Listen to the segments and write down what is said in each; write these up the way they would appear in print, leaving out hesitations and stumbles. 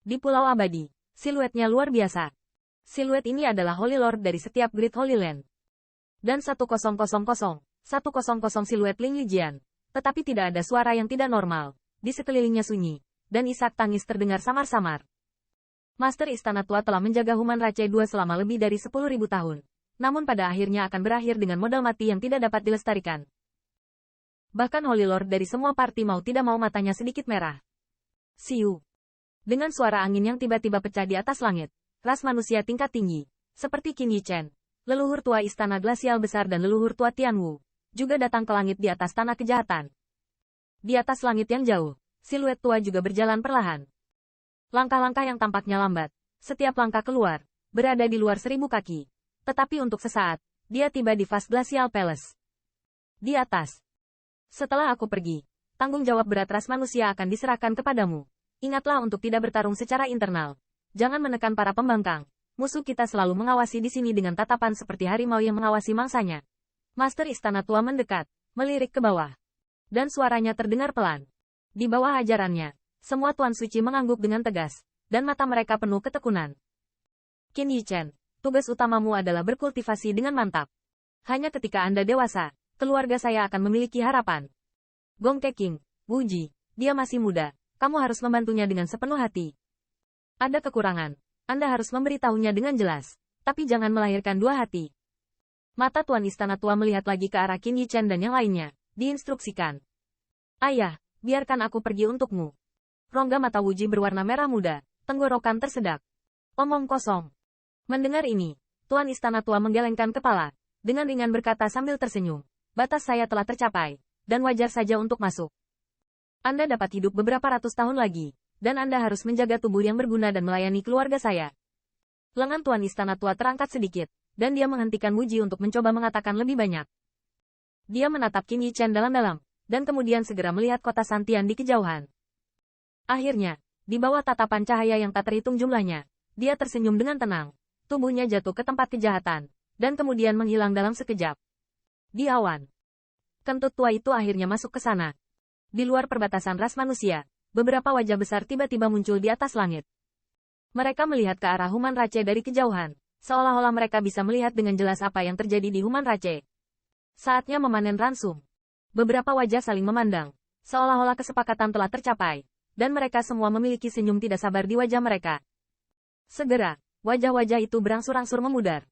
Di Pulau Abadi, siluetnya luar biasa. Siluet ini adalah Holy Lord dari setiap Great Holy Land. Dan 1000 siluet Ling Lijian. Tetapi tidak ada suara yang tidak normal. Di sekelilingnya sunyi. Dan isak tangis terdengar samar-samar. Master Istana Tua telah menjaga Human Rache 2 selama lebih dari 10.000 tahun. Namun pada akhirnya akan berakhir dengan modal mati yang tidak dapat dilestarikan. Bahkan Holy Lord dari semua parti mau tidak mau matanya sedikit merah. Siu. Dengan suara angin yang tiba-tiba pecah di atas langit. Ras manusia tingkat tinggi, seperti Qin Yichen, leluhur tua istana glasial besar dan leluhur tua Tianwu, juga datang ke langit di atas tanah kejahatan. Di atas langit yang jauh, siluet tua juga berjalan perlahan. Langkah-langkah yang tampaknya lambat, setiap langkah keluar, berada di luar 1000 kaki. Tetapi untuk sesaat, dia tiba di Vast Glacial Palace. Di atas. Setelah aku pergi, tanggung jawab berat ras manusia akan diserahkan kepadamu. Ingatlah untuk tidak bertarung secara internal. Jangan menekan para pembangkang. Musuh kita selalu mengawasi di sini dengan tatapan seperti harimau yang mengawasi mangsanya. Master Istana Tua mendekat, melirik ke bawah. Dan suaranya terdengar pelan. Di bawah ajarannya, semua Tuan Suci mengangguk dengan tegas, dan mata mereka penuh ketekunan. Qin Yichen, tugas utamamu adalah berkultivasi dengan mantap. Hanya ketika Anda dewasa, keluarga saya akan memiliki harapan. Gong Keqing, Wu Ji, dia masih muda, kamu harus membantunya dengan sepenuh hati. Ada kekurangan. Anda harus memberitahunya dengan jelas. Tapi jangan melahirkan dua hati. Mata Tuan Istana Tua melihat lagi ke arah Qin Yichen dan yang lainnya. Diinstruksikan. Ayah, biarkan aku pergi untukmu. Rongga mata Wu Ji berwarna merah muda. Tenggorokan tersedak. Omong kosong. Mendengar ini, Tuan Istana Tua menggelengkan kepala. Dengan ringan berkata sambil tersenyum. Batas saya telah tercapai. Dan wajar saja untuk masuk. Anda dapat hidup beberapa ratus tahun lagi. Dan Anda harus menjaga tubuh yang berguna dan melayani keluarga saya. Lengan Tuan Istana Tua terangkat sedikit, dan dia menghentikan Wu Ji untuk mencoba mengatakan lebih banyak. Dia menatap Qin Yichen dalam-dalam, dan kemudian segera melihat kota Santian di kejauhan. Akhirnya, di bawah tatapan cahaya yang tak terhitung jumlahnya, dia tersenyum dengan tenang. Tubuhnya jatuh ke tempat kejahatan, dan kemudian menghilang dalam sekejap. Di awan. Kentut tua itu akhirnya masuk ke sana. Di luar perbatasan ras manusia, beberapa wajah besar tiba-tiba muncul di atas langit. Mereka melihat ke arah Human Rache dari kejauhan, seolah-olah mereka bisa melihat dengan jelas apa yang terjadi di Human Rache. Saatnya memanen ransum. Beberapa wajah saling memandang, seolah-olah kesepakatan telah tercapai, dan mereka semua memiliki senyum tidak sabar di wajah mereka. Segera, wajah-wajah itu berangsur-angsur memudar.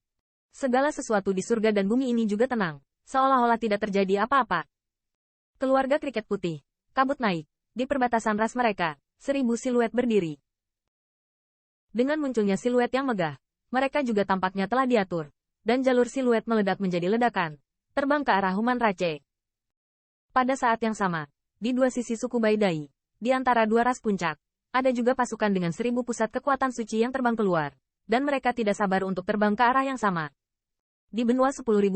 Segala sesuatu di surga dan bumi ini juga tenang, seolah-olah tidak terjadi apa-apa. Keluarga kriket putih, kabut naik. Di perbatasan ras mereka, 1000 siluet berdiri. Dengan munculnya siluet yang megah, mereka juga tampaknya telah diatur, dan jalur siluet meledak menjadi ledakan, terbang ke arah Human Rache. Pada saat yang sama, di dua sisi suku Baidai, di antara dua ras puncak, ada juga pasukan dengan 1000 pusat kekuatan suci yang terbang keluar, dan mereka tidak sabar untuk terbang ke arah yang sama. Di benua 10.000,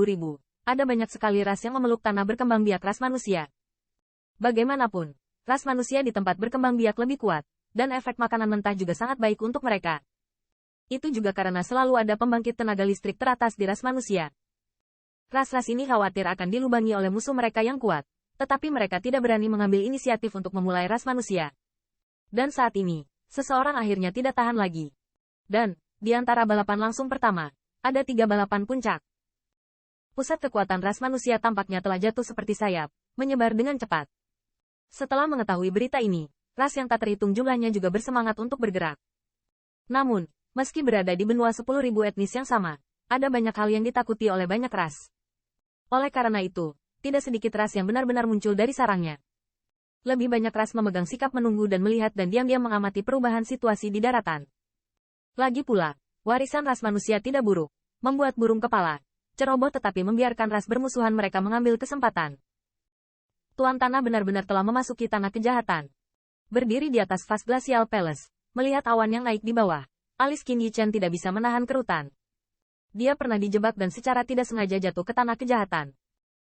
ada banyak sekali ras yang memeluk tanah berkembang biak ras manusia. Bagaimanapun, ras manusia di tempat berkembang biak lebih kuat, dan efek makanan mentah juga sangat baik untuk mereka. Itu juga karena selalu ada pembangkit tenaga listrik teratas di ras manusia. Ras-ras ini khawatir akan dilubangi oleh musuh mereka yang kuat, tetapi mereka tidak berani mengambil inisiatif untuk memulai ras manusia. Dan saat ini, seseorang akhirnya tidak tahan lagi. Dan, di antara balapan langsung pertama, ada 3 balapan puncak. Pusat kekuatan ras manusia tampaknya telah jatuh seperti sayap, menyebar dengan cepat. Setelah mengetahui berita ini, ras yang tak terhitung jumlahnya juga bersemangat untuk bergerak. Namun, meski berada di benua 10.000 etnis yang sama, ada banyak hal yang ditakuti oleh banyak ras. Oleh karena itu, tidak sedikit ras yang benar-benar muncul dari sarangnya. Lebih banyak ras memegang sikap menunggu dan melihat dan diam-diam mengamati perubahan situasi di daratan. Lagi pula, warisan ras manusia tidak buruk, membuat burung kepala, ceroboh tetapi membiarkan ras bermusuhan mereka mengambil kesempatan. Tuan Tanah benar-benar telah memasuki tanah kejahatan. Berdiri di atas Vast Glacial Palace, melihat awan yang naik di bawah, alis Qin Yichen tidak bisa menahan kerutan. Dia pernah dijebak dan secara tidak sengaja jatuh ke tanah kejahatan.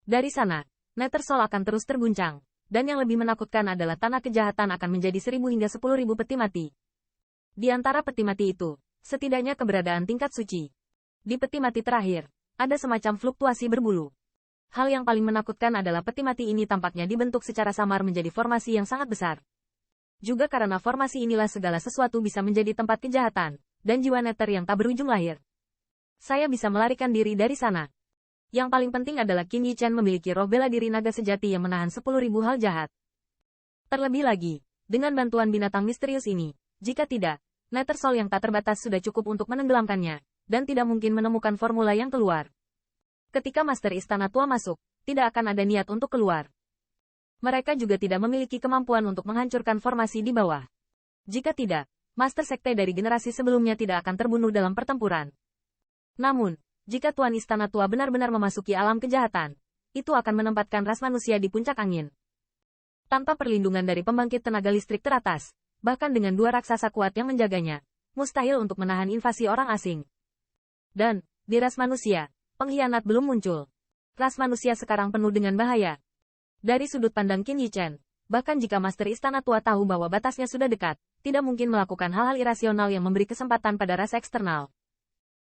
Dari sana, Nethersol akan terus terguncang, dan yang lebih menakutkan adalah tanah kejahatan akan menjadi 1000 hingga 10.000 peti mati. Di antara peti mati itu, setidaknya keberadaan tingkat suci. Di peti mati terakhir, ada semacam fluktuasi berbulu. Hal yang paling menakutkan adalah peti mati ini tampaknya dibentuk secara samar menjadi formasi yang sangat besar. Juga karena formasi inilah segala sesuatu bisa menjadi tempat kejahatan, dan jiwa neter yang tak berujung lahir. Saya bisa melarikan diri dari sana. Yang paling penting adalah Qin Yichen memiliki roh bela diri naga sejati yang menahan 10.000 hal jahat. Terlebih lagi, dengan bantuan binatang misterius ini, jika tidak, Nether Soul yang tak terbatas sudah cukup untuk menenggelamkannya, dan tidak mungkin menemukan formula yang keluar. Ketika Master Istana Tua masuk, tidak akan ada niat untuk keluar. Mereka juga tidak memiliki kemampuan untuk menghancurkan formasi di bawah. Jika tidak, Master Sekte dari generasi sebelumnya tidak akan terbunuh dalam pertempuran. Namun, jika Tuan Istana Tua benar-benar memasuki alam kejahatan, itu akan menempatkan ras manusia di puncak angin. Tanpa perlindungan dari pembangkit tenaga listrik teratas, bahkan dengan 2 raksasa kuat yang menjaganya, mustahil untuk menahan invasi orang asing. Dan, di ras manusia, pengkhianat belum muncul. Ras manusia sekarang penuh dengan bahaya. Dari sudut pandang Qin Yichen, bahkan jika Master Istana Tua tahu bahwa batasnya sudah dekat, tidak mungkin melakukan hal-hal irasional yang memberi kesempatan pada ras eksternal.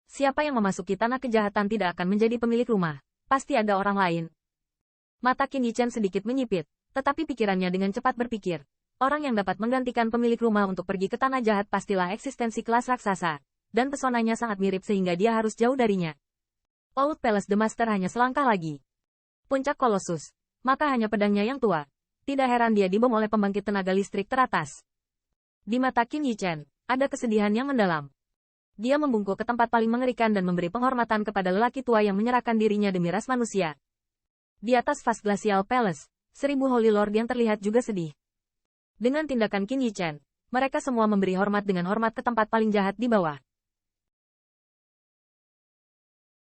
Siapa yang memasuki tanah kejahatan tidak akan menjadi pemilik rumah, pasti ada orang lain. Mata Qin Yichen sedikit menyipit, tetapi pikirannya dengan cepat berpikir, orang yang dapat menggantikan pemilik rumah untuk pergi ke tanah jahat pastilah eksistensi kelas raksasa, dan pesonanya sangat mirip sehingga dia harus jauh darinya. Old Palace the Master hanya selangkah lagi. Puncak Kolosus. Maka hanya pedangnya yang tua. Tidak heran dia dibom oleh pembangkit tenaga listrik teratas. Di mata Qin Yichen, ada kesedihan yang mendalam. Dia membungkuk ke tempat paling mengerikan dan memberi penghormatan kepada lelaki tua yang menyerahkan dirinya demi ras manusia. Di atas vas Glacial Palace, 1000 Holy Lord yang terlihat juga sedih. Dengan tindakan Qin Yichen, mereka semua memberi hormat dengan hormat ke tempat paling jahat di bawah.